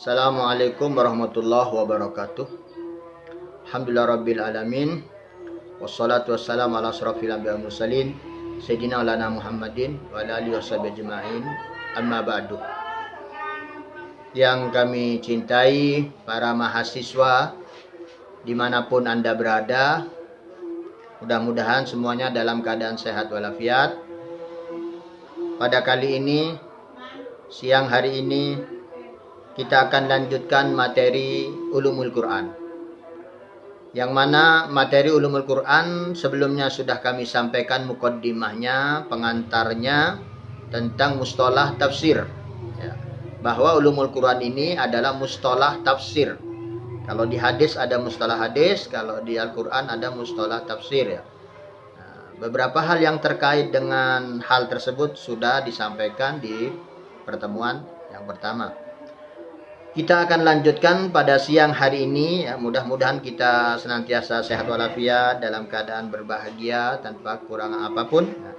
Assalamualaikum warahmatullahi wabarakatuh. Alhamdulillah rabbil alamin. Wassalatu wassalamu ala asrafil anbiya wal mursalin Sayyidina Maulana Muhammadin wa ala alihi washabihi ajma'in. Amma ba'du. Yang kami cintai para mahasiswa dimanapun Anda berada, mudah-mudahan semuanya dalam keadaan sehat walafiat. Pada kali ini, siang hari ini, kita akan lanjutkan materi Ulumul Quran. Yang mana materi Ulumul Quran sebelumnya sudah kami sampaikan muqaddimahnya, pengantarnya tentang mustalah tafsir. Ya, bahwa Ulumul Quran ini adalah mustalah tafsir. Kalau di hadis ada mustalah hadis, kalau di Al-Quran ada mustalah tafsir. Ya. Nah, beberapa hal yang terkait dengan hal tersebut sudah disampaikan di pertemuan yang pertama. Kita akan lanjutkan pada siang hari ini, ya, mudah-mudahan kita senantiasa sehat walafiat, dalam keadaan berbahagia tanpa kurang apapun. Nah,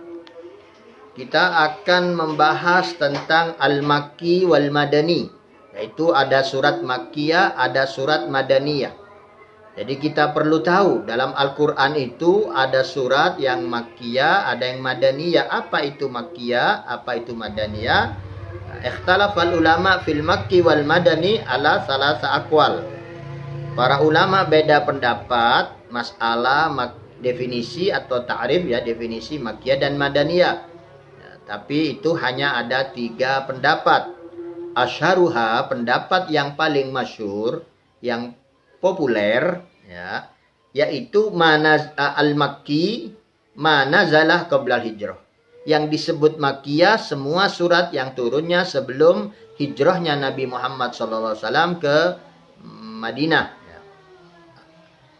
kita akan membahas tentang Al-Makki wal Madani, yaitu ada surat Makkiyah, ada surat Madaniyah. Jadi kita perlu tahu dalam Al-Quran itu ada surat yang Makkiyah, ada yang Madaniyah. Apa itu Makkiyah, apa itu Madaniyah? Ikhtalafal ulama fil makki wal madani ala salasa aqwal. Para ulama beda pendapat masalah definisi atau ta'rif, ya, definisi makkiyah dan madaniyah. Ya, tapi itu hanya ada 3 pendapat. Asyharuha, pendapat yang paling masyhur, yang populer, ya, yaitu al-makki manazalah qablal hijrah. Yang disebut Makkiyah semua surat yang turunnya sebelum hijrahnya Nabi Muhammad SAW ke Madinah. Ya.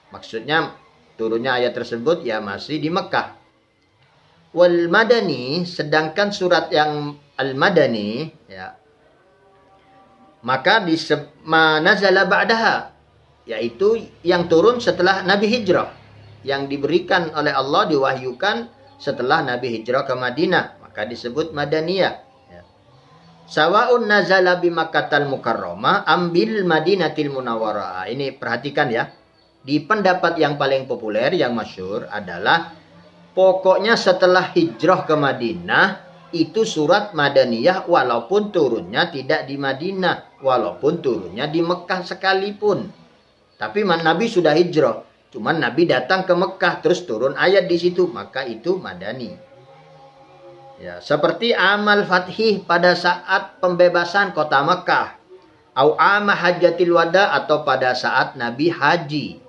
Maksudnya turunnya ayat tersebut ya masih di Mekah. Wal Madani, sedangkan surat yang Al-Madani, ya, maka nazala ba'daha, yaitu yang turun setelah Nabi hijrah, yang diberikan oleh Allah, diwahyukan setelah Nabi hijrah ke Madinah, maka disebut Madaniyah. Ya. Sawa'un nazala bi Makkatal Mukarramah ambil Madinatil Munawwarah. Ini perhatikan ya. Di pendapat yang paling populer, yang masyhur adalah pokoknya setelah hijrah ke Madinah itu surat Madaniyah walaupun turunnya tidak di Madinah, walaupun turunnya di Mekah sekalipun. Tapi Nabi sudah hijrah. Cuman Nabi datang ke Mekah terus turun ayat di situ, maka itu Madani. Ya, seperti amal fathih pada saat pembebasan kota Mekah, au ama hajjatil wada, atau pada saat Nabi haji.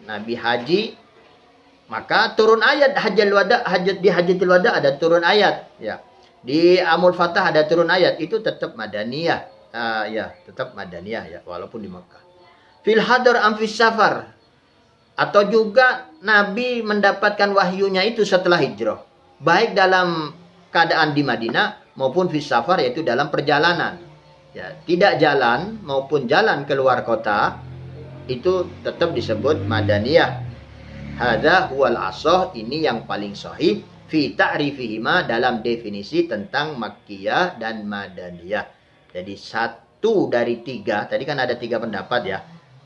Nabi haji, maka turun ayat hajjal wada, di hajjatil wada ada turun ayat, ya. Di amul fathah ada turun ayat, itu tetap Madaniyah. Ya, tetap Madaniyah ya, walaupun di Mekah. Fil hadar am fis safar, atau juga Nabi mendapatkan wahyunya itu setelah hijrah, baik dalam keadaan di Madinah maupun fis safar, yaitu dalam perjalanan. Ya, tidak jalan maupun jalan keluar kota, itu tetap disebut Madaniyah. Hadza huwal ashah, ini yang paling sahih fi ta'rifihima, dalam definisi tentang Makkiyah dan Madaniyah. Jadi 1 dari 3, tadi kan ada 3 pendapat ya.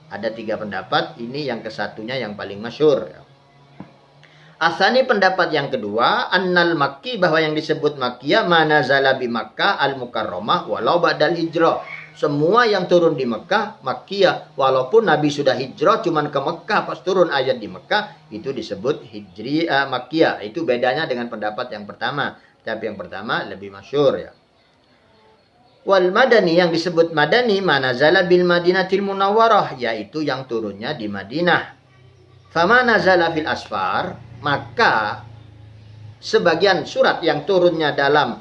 Ada 3 pendapat, ini yang kesatunya yang paling masyhur. Asani, pendapat yang kedua, annal makki, bahwa yang disebut Makkiyah manazala bi Makkah al-Mukarramah walau ba'dal hijrah. Semua yang turun di Mekah Makkiyah, walaupun Nabi sudah hijrah cuman ke Mekah, pas turun ayat di Mekah itu disebut Makkiyah. Itu bedanya dengan pendapat yang pertama. Tapi yang pertama lebih masyhur ya. Wal Madani, yang disebut Madani manazala bil Madinatil Munawwarah, yaitu yang turunnya di Madinah. Fama nazala fil asfar, maka sebagian surat yang turunnya dalam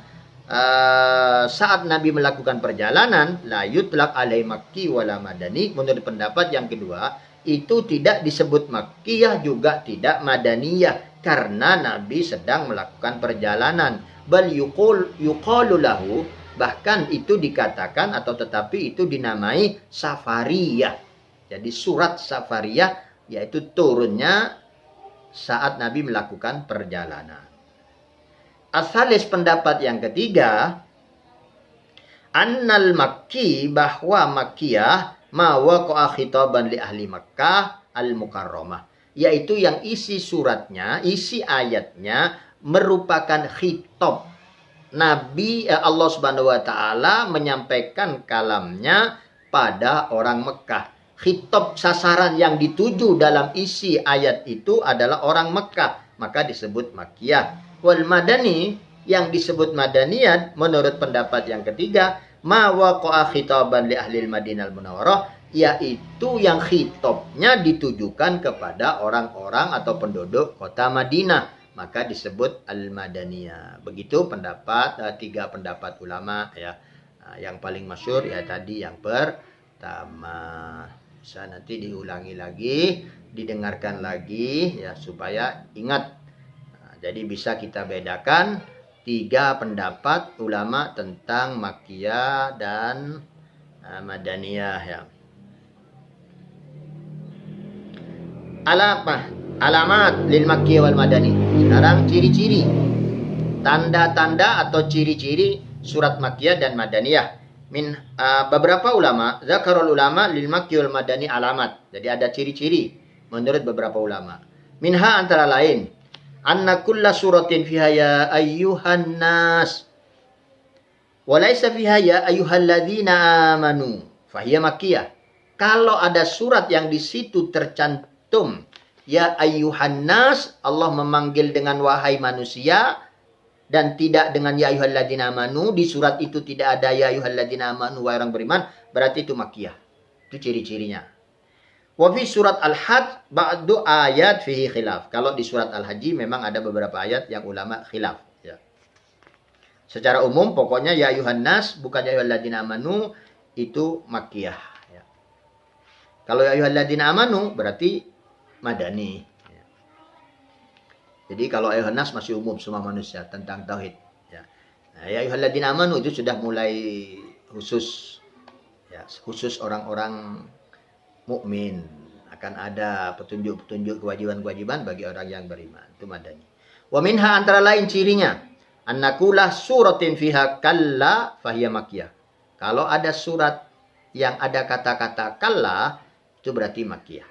saat Nabi melakukan perjalanan, la yutlaq alai makki wala madani, menurut pendapat yang kedua itu tidak disebut Makkiyah juga tidak Madaniyah, karena Nabi sedang melakukan perjalanan. Bal yuqalu lahu, bahkan itu dikatakan atau tetapi itu dinamai Safariyah. Jadi surat Safariyah, yaitu turunnya saat Nabi melakukan perjalanan. Asalis, pendapat yang ketiga, Annal makki, bahwa makkiyah ma waqa'a khitaban li ahli Makkah al-mukarramah, yaitu yang isi suratnya, isi ayatnya merupakan khitab Nabi Allah Subhanahu wa taala menyampaikan kalamnya pada orang Mekah. Khitab sasaran yang dituju dalam isi ayat itu adalah orang Mekah, maka disebut makkiyah. Wal madani, yang disebut madaniyat menurut pendapat yang ketiga, ma waqa'a khitaban li ahli Madinah al-Munawwarah, yaitu yang khitabnya ditujukan kepada orang-orang atau penduduk kota Madinah, maka disebut al-madaniyah. Begitu pendapat tiga pendapat ulama ya. Yang paling masyhur ya tadi yang pertama. Bisa nanti diulangi lagi, didengarkan lagi ya supaya ingat. Jadi bisa kita bedakan tiga pendapat ulama tentang makkiyah dan madaniyah ya. Alamat lil makkiyah wal madani. Sekarang ciri-ciri, tanda-tanda atau ciri-ciri surat makkiyah dan madaniyah. Beberapa ulama, zakarul ulama lil makkiyah wal madani alamat. Jadi ada ciri-ciri menurut beberapa ulama. Minha antara lain, anna kulla suratin fiha ya ayyuhan nas wa laysa fiha ya ayyuhalladzina amanu fahiya makkiyah. Kalau ada surat yang di situ tercantum ya ayyuhan nas, Allah memanggil dengan wahai manusia, dan tidak dengan ya ayyuhalladzina amanu, di surat itu tidak ada ya ayyuhalladzina amanu wahai orang beriman, berarti itu makkiyah. Itu ciri-cirinya. Wa fi surat Al-Hajj ba'du ayat fihi khilaf. Kalau di surat Al-Haji memang ada beberapa ayat yang ulama khilaf ya. Secara umum pokoknya ya ayyuhan nas bukan ya ayyuhalladzina amanu itu makkiyah ya. Kalau ya ayyuhalladzina amanu berarti madani. Jadi kalau ayyuhan nas masih umum semua manusia tentang tauhid ya. Nah, ya ayyuhalladzina amanu itu sudah mulai khusus ya, khusus orang-orang mukmin, akan ada petunjuk-petunjuk kewajiban-kewajiban bagi orang yang beriman, itu madani. Wa minha antara lain cirinya annakulah suratin fiha kalla fahiya makkiyah. Kalau ada surat yang ada kata-kata kalla itu berarti makkiyah.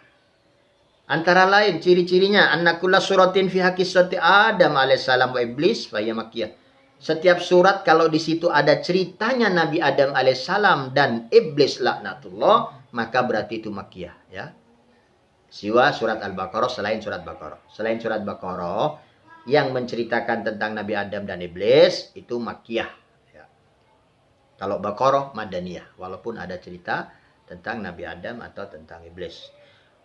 Antara lain ciri-cirinya annakulla suratin fiha qissati Adam alaihissalam wa iblis fa hiya makkiyah. Setiap surat kalau di situ ada ceritanya Nabi Adam alaihissalam dan iblis laknatullah, maka berarti itu makkiyah ya. Siwa surat Al-Baqarah, selain surat Baqarah. Selain surat Baqarah yang menceritakan tentang Nabi Adam dan iblis itu makkiyah ya. Kalau Baqarah madaniyah walaupun ada cerita tentang Nabi Adam atau tentang iblis.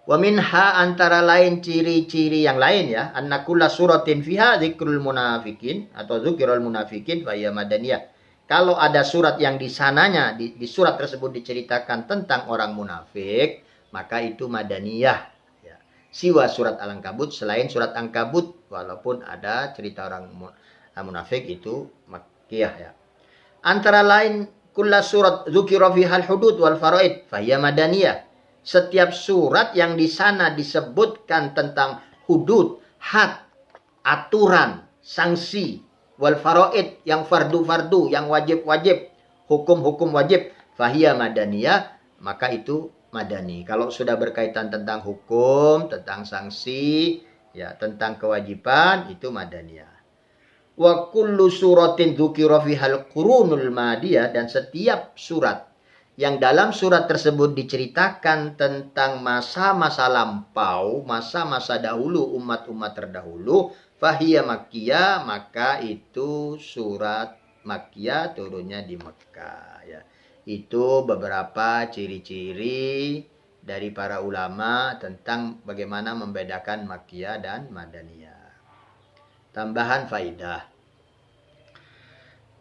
Wa minha antara lain ciri-ciri yang lain ya, anna kulla suratin fiha dzikrul munafikin atau dzikrul munafikin fa hiya madaniyah. Kalau ada surat yang di sananya di surat tersebut diceritakan tentang orang munafik, maka itu madaniyah ya. Siwa surat Al-Ankabut, selain surat Ankabut walaupun ada cerita orang munafik itu makkiyah ya. Antara lain kulla surat dzukira fiha al-hudud wal faraid fa hiya madaniyah. Setiap surat yang di sana disebutkan tentang hudud, had, aturan, sanksi, wal faraid yang fardu-fardu, yang wajib-wajib, hukum-hukum wajib, fahiya madaniyah, maka itu madani. Kalau sudah berkaitan tentang hukum, tentang sanksi, ya tentang kewajiban, itu madaniyah. Wa kullu suratin dzukira fihal qurunul madiyah, dan setiap surat yang dalam surat tersebut diceritakan tentang masa-masa lampau, masa-masa dahulu, umat-umat terdahulu, fahiya makkiyah, maka itu surat makkiyah turunnya di Mekah ya. Itu beberapa ciri-ciri dari para ulama tentang bagaimana membedakan makkiyah dan madaniyah. Tambahan faidah.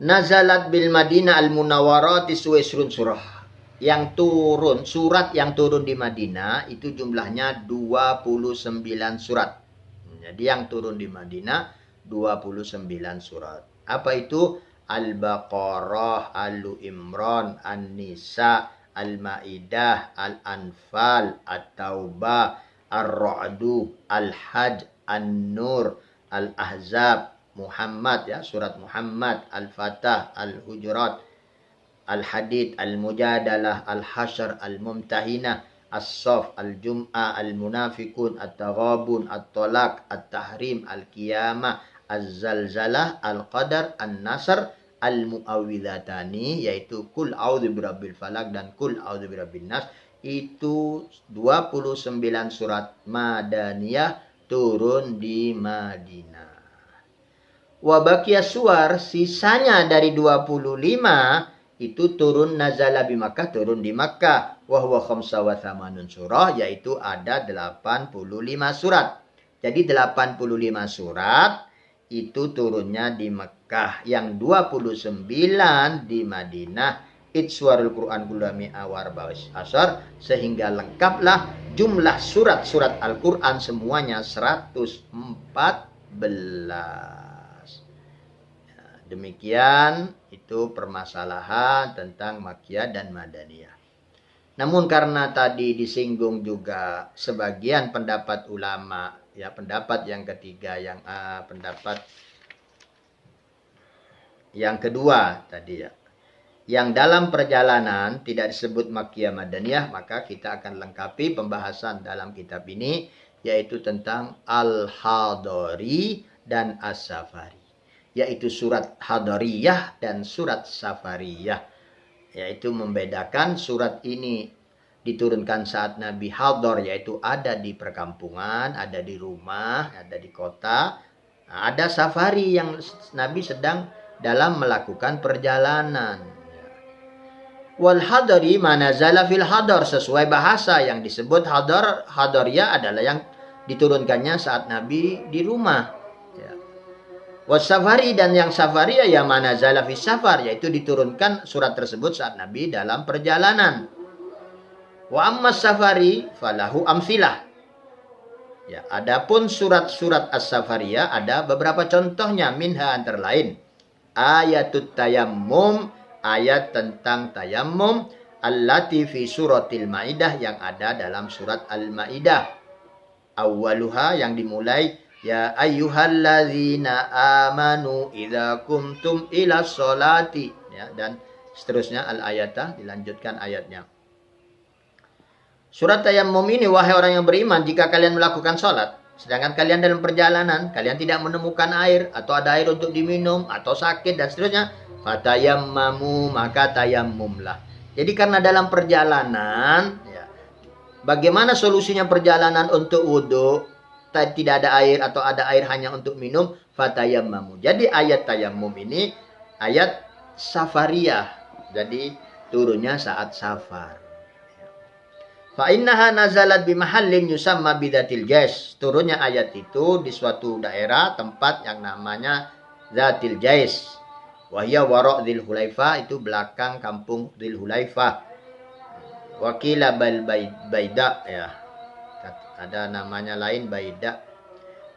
Nazalat bil Madinah al-Munawwarah tis'isrun surah. Yang turun, surat yang turun di Madinah itu jumlahnya 29 surat. Jadi yang turun di Madinah 29 surat. Apa itu? Al-Baqarah, Al-Imran, An-Nisa, Al-Maidah, Al-Anfal, At-Taubah, Ar-Ra'du, Al-Hajj, An-Nur, Al-Ahzab, Muhammad ya, surat Muhammad, Al-Fatah, Al-Hujurat, Al-Hadid, Al-Mujadalah, Al-Hasyr, Al-Mumtahinah, As-Saff, Al-Jum'ah, Al-Munafikun, At-Taghabun, At-Talaq, At-Tahrim, Al-Qiyamah, Az-Zalzalah, Al-Qadar, An-Nasr, Al-Mu'awwidhatani, yaitu Qul a'udzu birabbil falaq dan Qul a'udzu birabbin nas. Itu 29 surat Madaniyah turun di Madinah. Wa baqiyas suwar, sisanya dari 25 itu turun nazala bi Makkah, turun di Makkah. Wa huwa khamsa wa thamanun surah, yaitu ada 85 surat. Jadi 85 surat itu turunnya di Makkah, yang 29 di Madinah. Itswarul Quran kulami awar bawis asar, sehingga lengkaplah jumlah surat-surat Al-Quran semuanya 114. Demikian itu permasalahan tentang Makkiyah dan Madaniyah. Namun karena tadi disinggung juga sebagian pendapat ulama, ya pendapat yang ketiga, pendapat yang kedua tadi ya, yang dalam perjalanan tidak disebut Makkiyah Madaniyah, maka kita akan lengkapi pembahasan dalam kitab ini, yaitu tentang Al-Hadari dan As-Safari, yaitu surat Hadariyah dan surat Safariyah, yaitu membedakan surat ini diturunkan saat Nabi hadar, yaitu ada di perkampungan, ada di rumah, ada di kota. Ada safari yang Nabi sedang dalam melakukan perjalanan. Wal hadari manazala fil hadar, sesuai bahasa yang disebut hadariyah adalah yang diturunkannya saat Nabi di rumah. Wasafari, dan yang safariyah ya manazala fis safar, yaitu diturunkan surat tersebut saat Nabi dalam perjalanan. Wa ammas safari falahu amsilah. Ya, adapun surat-surat as-safariyah ada beberapa contohnya, minha antara lain ayatut tayammum, ayat tentang tayammum, allati fi suratil Maidah, yang ada dalam surat Al-Maidah. Awwaluha, yang dimulai ya ayyuhalladzina amanu idza kumtum ila sholati, ya, dan seterusnya al-ayatah, dilanjutkan ayatnya. Surat tayammum ini, wahai orang yang beriman, jika kalian melakukan sholat, sedangkan kalian dalam perjalanan, kalian tidak menemukan air, atau ada air untuk diminum, atau sakit, dan seterusnya, fatayammamu, maka tayammumlah. Jadi karena dalam perjalanan, ya, bagaimana solusinya perjalanan untuk wudhu? Tidak ada air atau ada air hanya untuk minum, fatayammamu. Jadi ayat tayammum ini ayat safariyah, jadi turunnya saat safar. Fa innaha nazalat bi mahallin yusamma bidzatil jais. Turunnya ayat itu di suatu daerah tempat yang namanya Zatil Jais. Wa hiya wara' Dzil Hulaifah, itu belakang kampung Dzil Hulaifah. Wakila bal baida, ya. Ada namanya lain Baida.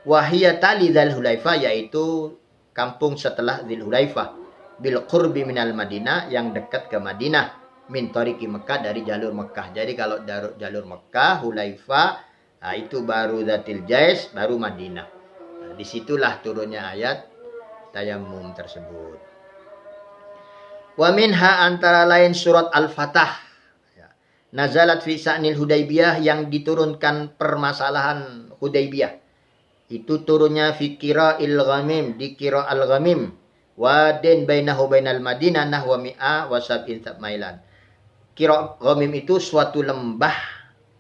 Wahia tali Dzil Hulaifah, yaitu kampung setelah Dzil Hulaifah. Bil qurbi minal Madinah, yang dekat ke Madinah. Min tariqi Mekah, dari jalur Mekah. Jadi kalau jalur Mekah, Hulaifah, nah itu baru Zatil Jais, baru Madinah. Nah, disitulah turunnya ayat tayammum tersebut. Wa minha, antara lain surat Al-Fatah. Nazalat fi sa'nil Hudaybiyah, yang diturunkan permasalahan Hudaybiyah. Itu turunnya fi qira'il ghamim, di qira'al ghamim. Wadin bainahu bainal Madinah nahwa mi'a wa sab'in mailan. Qira' ghamim itu suatu lembah,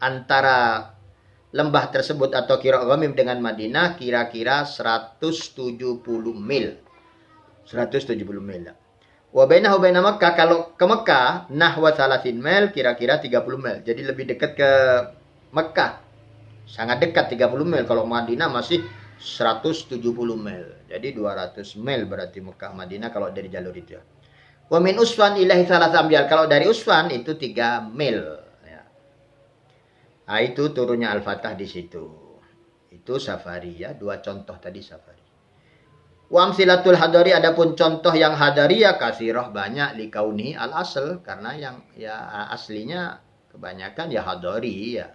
antara lembah tersebut atau qira' ghamim dengan Madinah kira-kira 170 mil. 170 mil. Wa bainahu baina Makkah, kalau ke Mekah nahwa 30 mil, kira-kira 30 mil. Jadi lebih dekat ke Mekah. Sangat dekat 30 mil. Kalau Madinah masih 170 mil. Jadi 200 mil berarti Mekah Madinah kalau dari jalur itu. Wa min Usfan ilahi salasah amyal, kalau dari Usfan itu 3 mil. Ya. Nah, itu turunnya Al-Fatah di situ. Itu safari, ya, dua contoh tadi safari. Wa amsilatul hadari, adapun contoh yang hadariyah kasirah, banyak, likauni al-asl, karena yang ya aslinya kebanyakan ya hadari, ya.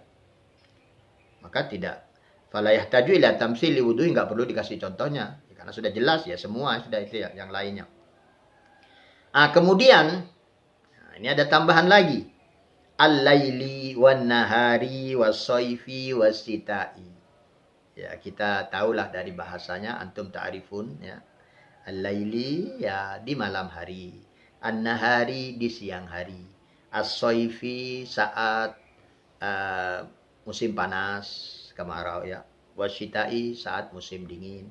Maka tidak fala yahtaju ila tamtsili wudu, enggak perlu dikasih contohnya, ya, karena sudah jelas ya semua sudah itu ya yang lainnya. Kemudian ini ada tambahan lagi. Al-laili wan nahari was-saifi was-sita'i. Ya, kita tahulah dari bahasanya, antum ta'rifun ya. Al-laili ya di malam hari, an-nahari di siang hari, as-saifi saat musim panas, kemarau ya, wasyita'i saat musim dingin.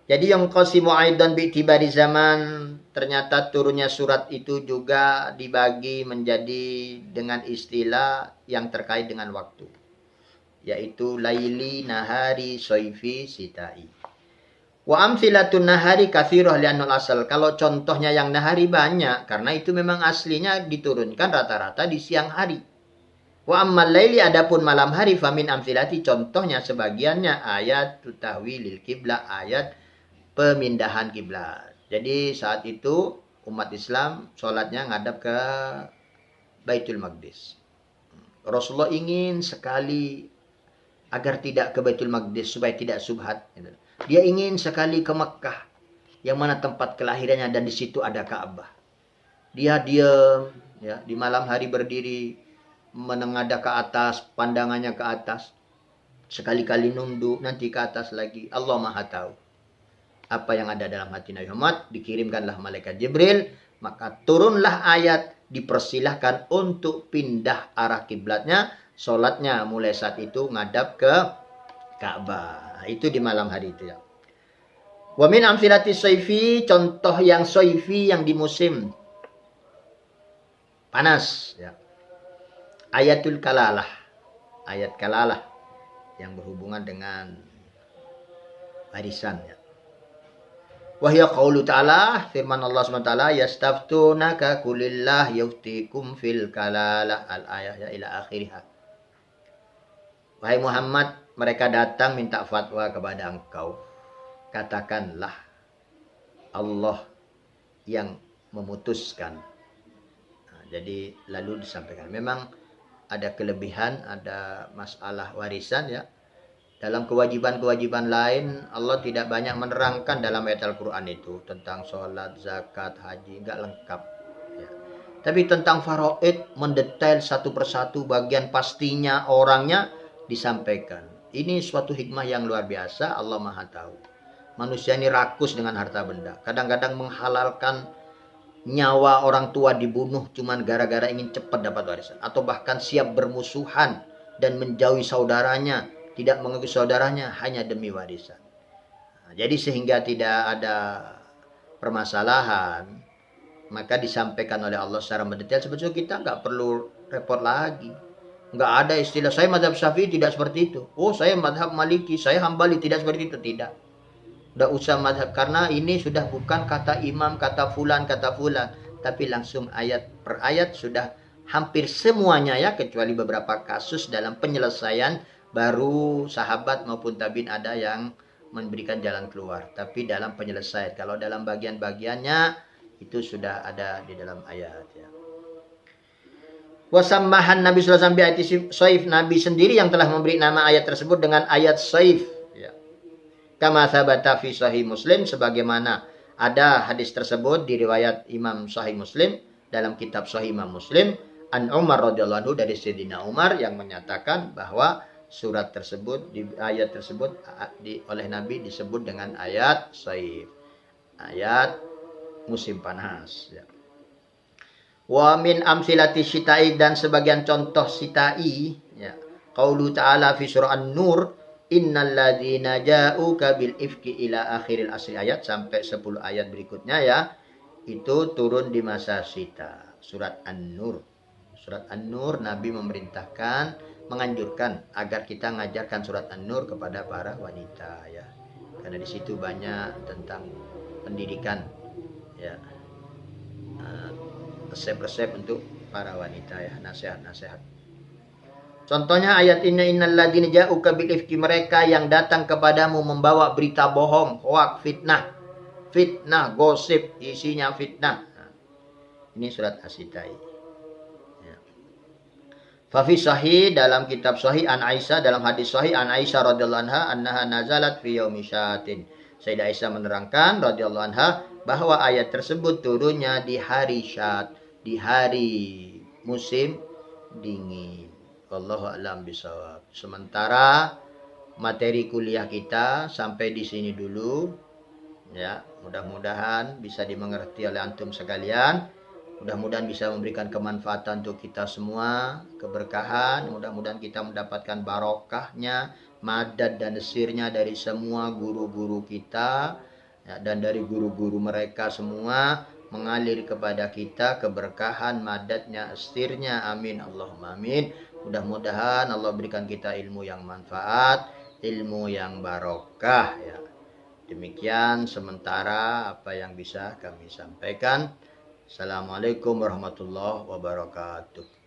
Jadi yang qasimu aidan bi'tibari zaman, ternyata turunnya surat itu juga dibagi menjadi dengan istilah yang terkait dengan waktu, yaitu laili, nahari, saifi, sitai. Wa amsilatun nahari katsirah li'annal asal. Kalau contohnya yang nahari banyak karena itu memang aslinya diturunkan rata-rata di siang hari. Wa ammal laili, adapun malam hari, famin amsilati, contohnya sebagiannya ayat tahwilil kiblah, ayat pemindahan kiblat. Jadi saat itu umat Islam sholatnya ngadap ke Baitul Maqdis. Rasulullah ingin sekali agar tidak ke Baitul Maqdis supaya tidak subhat. Dia ingin sekali ke Mekah yang mana tempat kelahirannya dan di situ ada Ka'bah. Dia diam ya, di malam hari berdiri menengadah ke atas, pandangannya ke atas. Sekali-kali nunduk, nanti ke atas lagi. Allah Maha tahu apa yang ada dalam hati Nabi Muhammad. Dikirimkanlah malaikat Jibril, maka turunlah ayat, dipersilahkan untuk pindah arah kiblatnya, sholatnya mulai saat itu ngadap ke Ka'bah. Itu di malam hari itu ya. Wa min amsilati saifi, contoh yang saifi yang di musim panas ya. Ayatul kalalah, ayat kalalah yang berhubungan dengan warisan ya. Wahya qaulu ta'ala, firman Allah SWT, yastaftunaka kulillah yuftikum fil kalalah, al-ayah ya ila akhirih. Wahai Muhammad, mereka datang minta fatwa kepada engkau. Katakanlah Allah yang memutuskan. Nah, jadi lalu disampaikan. Memang ada kelebihan, ada masalah warisan ya. Dalam kewajiban-kewajiban lain, Allah tidak banyak menerangkan dalam ayat Al-Quran itu. Tentang sholat, zakat, haji, enggak lengkap. Ya. Tapi tentang faraid, mendetail satu persatu bagian pastinya, orangnya, disampaikan. Ini suatu hikmah yang luar biasa, Allah Maha tahu. Manusia ini rakus dengan harta benda. Kadang-kadang menghalalkan nyawa orang tua dibunuh cuman gara-gara ingin cepat dapat warisan. Atau bahkan siap bermusuhan dan menjauhi saudaranya, tidak mengakui saudaranya hanya demi warisan. Nah, jadi sehingga tidak ada permasalahan, maka disampaikan oleh Allah secara mendetail. Sebetulnya kita nggak perlu repot lagi. Nggak ada istilah, saya mazhab Syafi'i tidak seperti itu. Oh, saya mazhab Maliki, saya Hambali, tidak seperti itu. Tidak. Nggak usah mazhab, karena ini sudah bukan kata imam, kata fulan, tapi langsung ayat per ayat sudah hampir semuanya ya, kecuali beberapa kasus dalam penyelesaian baru sahabat maupun tabi'in ada yang memberikan jalan keluar. Tapi dalam penyelesaian, kalau dalam bagian-bagiannya itu sudah ada di dalam ayat ya. Wasammahan Nabi sallallahu alaihi wasallam saif, Nabi sendiri yang telah memberi nama ayat tersebut dengan ayat saif ya. Kama sabata fi sahih Muslim, sebagaimana ada hadis tersebut di riwayat Imam Sahih Muslim, dalam kitab Sahih Imam Muslim, an Umar radhiyallahu anhu, dari Sayyidina Umar yang menyatakan bahwa surat tersebut, di ayat tersebut oleh Nabi disebut dengan ayat saif, ayat musim panas ya. Wa min amsilati sitai, dan sebagian contoh sitai ya, qaulu ta'ala fi surah An-Nur, innal ladzina ja'uka bil ifki ila akhiril asri, ayat sampai 10 ayat berikutnya ya, itu turun di masa sita, surat An-Nur. Surat An-Nur, Nabi memerintahkan, menganjurkan agar kita mengajarkan surat An-Nur kepada para wanita ya, karena di situ banyak tentang pendidikan ya, resep-resep untuk para wanita ya, nasihat-nasihat. Contohnya ayat ini, innal ladzina ja'uka bil ifki, mereka yang datang kepadamu membawa berita bohong, hoak, fitnah, gosip, isinya fitnah. Nah, ini surat As-Sitai. Fafi sahih, dalam kitab sahih an Aisyah, dalam hadis sahih an Aisyah radhiyallahu anha, annaha nazalat fi yaumi syatin. Sayyidah Aisyah menerangkan radhiyallahu anha bahwa ayat tersebut turunnya di hari Syad, di hari musim dingin. Wallahu a'lam bishawab. Sementara materi kuliah kita sampai di sini dulu. Ya, mudah-mudahan bisa dimengerti oleh antum sekalian. Mudah-mudahan bisa memberikan kemanfaatan untuk kita semua, keberkahan. Mudah-mudahan kita mendapatkan barokahnya, madad dan desirnya dari semua guru-guru kita, ya, dan dari guru-guru mereka semua mengalir kepada kita keberkahan, madadnya, estirnya. Amin Allahumma amin. Mudah-mudahan Allah berikan kita ilmu yang manfaat, ilmu yang barokah, ya. Demikian sementara apa yang bisa kami sampaikan. Assalamualaikum warahmatullahi wabarakatuh.